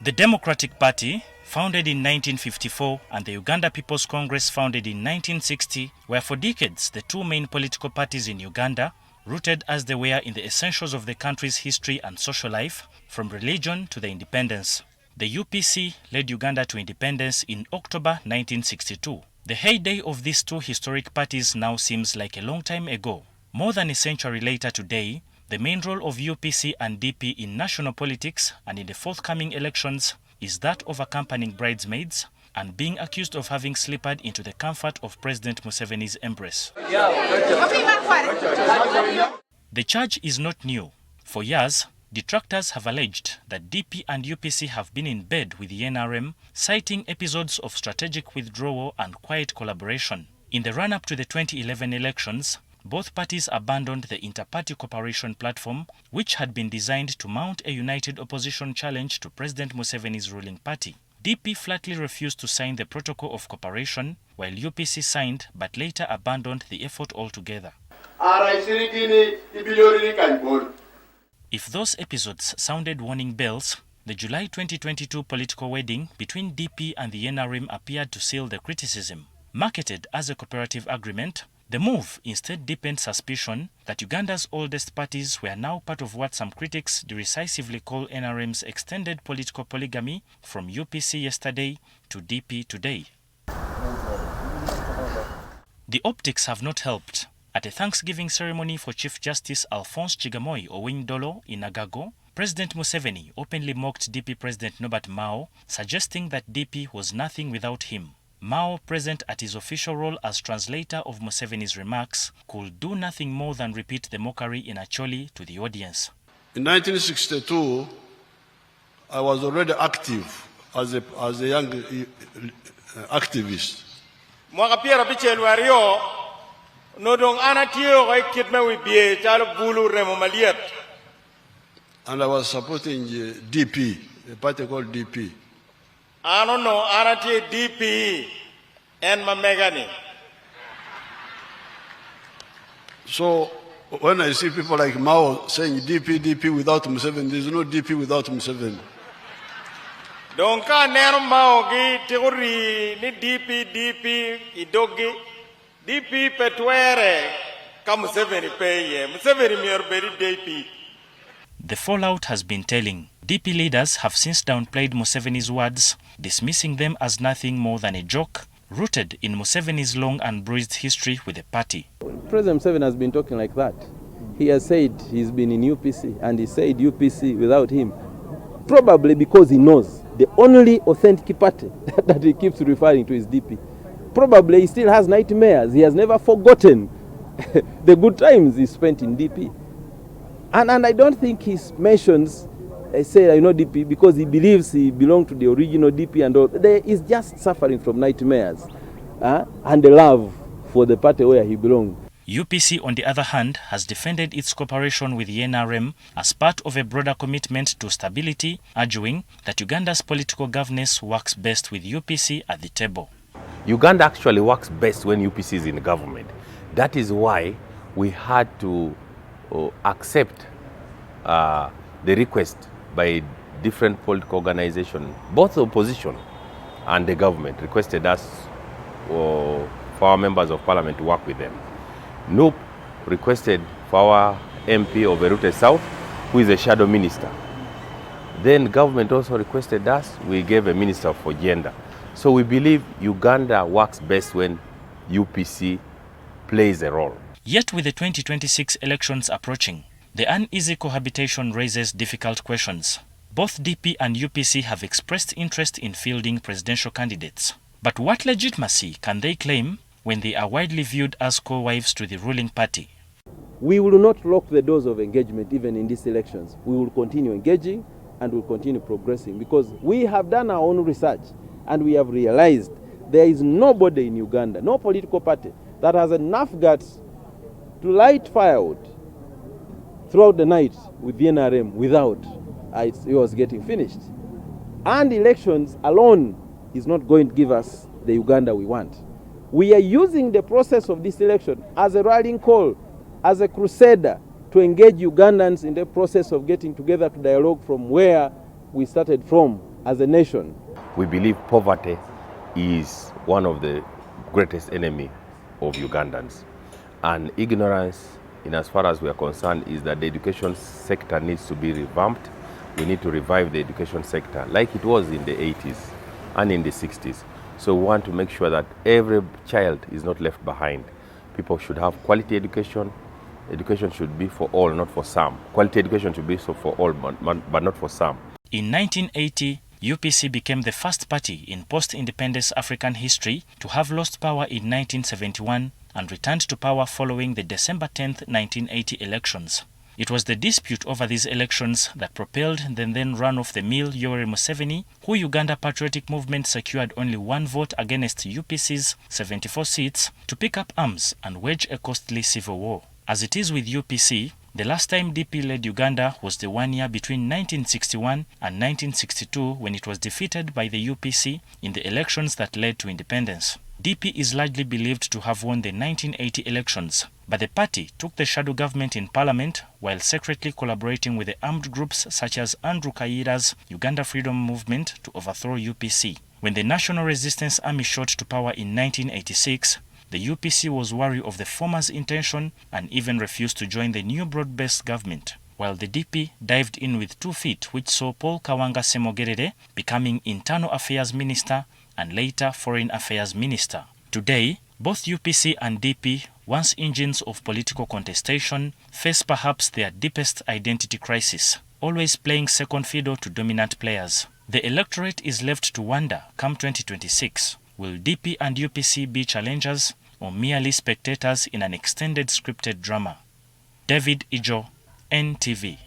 The Democratic Party, founded in 1954, and the Uganda People's Congress, founded in 1960, were for decades the two main political parties in Uganda, rooted as they were in the essentials of the country's history and social life, from religion to the independence. The UPC led Uganda to independence in October 1962. The heyday of these two historic parties now seems like a long time ago. More than a century later today, the main role of UPC and DP in national politics and in the forthcoming elections is that of accompanying bridesmaids and being accused of having slipped into the comfort of President Museveni's embrace. The charge is not new. For years, detractors have alleged that DP and UPC have been in bed with the NRM, citing episodes of strategic withdrawal and quiet collaboration. In the run-up to the 2011 elections, both parties abandoned the inter-party cooperation platform, which had been designed to mount a united opposition challenge to President Museveni's ruling party. DP flatly refused to sign the protocol of cooperation, while UPC signed but later abandoned the effort altogether. If those episodes sounded warning bells, the July 2022 political wedding between DP and the NRM appeared to seal the criticism. Marketed as a cooperative agreement, the move instead deepened suspicion that Uganda's oldest parties were now part of what some critics derisively call NRM's extended political polygamy, from UPC yesterday to DP today. The optics have not helped. At a Thanksgiving ceremony for Chief Justice Alphonse Chigamoy Owindolo in Agago, President Museveni openly mocked DP President Norbert Mao, suggesting that DP was nothing without him. Mao, present at his official role as translator of Museveni's remarks, could do nothing more than repeat the mockery in Acholi to the audience. In 1962, I was already active as a young activist. And I was supporting DP, a party called DP. I don't know, DP and Mamegani. So when I see people like Mao saying DP without Museveni, there is no DP without Museveni. Donc Mao teori ni DP idogi DP petwere ka Museveni peye Museveni mierberi DP. The fallout has been telling. DP leaders have since downplayed Museveni's words, dismissing them as nothing more than a joke, rooted in Museveni's long and bruised history with the party. President Museveni has been talking like that. He has said he's been in UPC, and he said UPC without him, probably because he knows the only authentic party that he keeps referring to is DP. Probably he still has nightmares. He has never forgotten the good times he spent in DP. And I don't think he mentions, DP because he believes he belonged to the original DP and all. There is just suffering from nightmares and the love for the party where he belonged. UPC, on the other hand, has defended its cooperation with the NRM as part of a broader commitment to stability, arguing that Uganda's political governance works best with UPC at the table. Uganda actually works best when UPC is in government. That is why we had to accept the request by different political organizations. Both the opposition and the government requested us for our members of parliament to work with them. NUP requested for our MP of Erute South, who is a shadow minister. Then government also requested us, we gave a minister for gender. So we believe Uganda works best when UPC plays a role. Yet with the 2026 elections approaching, the uneasy cohabitation raises difficult questions. Both DP and UPC have expressed interest in fielding presidential candidates. But what legitimacy can they claim when they are widely viewed as co-wives to the ruling party? We will not lock the doors of engagement even in these elections. We will continue engaging and will continue progressing because we have done our own research and we have realized there is nobody in Uganda, no political party, that has enough guts to light firewood throughout the night with the NRM without it was getting finished. And elections alone is not going to give us the Uganda we want. We are using the process of this election as a rallying call, as a crusader to engage Ugandans in the process of getting together to dialogue from where we started from as a nation. We believe poverty is one of the greatest enemy of Ugandans. And ignorance, in as far as we are concerned, is that the education sector needs to be revamped. We need to revive the education sector like it was in the 80s and in the 60s. So we want to make sure that every child is not left behind. People should have quality education. Education should be for all, not for some. Quality education should be so for all, but not for some. In 1980, UPC became the first party in post-independence African history to have lost power in 1971 and returned to power following the December 10, 1980 elections. It was the dispute over these elections that propelled the then run-of-the-mill Yoweri Museveni, who Uganda Patriotic Movement secured only one vote against UPC's 74 seats, to pick up arms and wage a costly civil war. As it is with UPC, the last time DP led Uganda was the 1 year between 1961 and 1962 when it was defeated by the UPC in the elections that led to independence. DP is largely believed to have won the 1980 elections, but the party took the shadow government in parliament while secretly collaborating with the armed groups such as Andrew Kayira's Uganda Freedom Movement to overthrow UPC. When the National Resistance Army shot to power in 1986, the UPC was wary of the former's intention and even refused to join the new broad-based government, while the DP dived in with 2 feet, which saw Paul Kawanga Semogerere becoming Internal Affairs Minister and later Foreign Affairs Minister. Today, both UPC and DP, once engines of political contestation, face perhaps their deepest identity crisis, always playing second fiddle to dominant players. The electorate is left to wonder, come 2026, will DP and UPC be challengers or merely spectators in an extended scripted drama? David Ijo, NTV.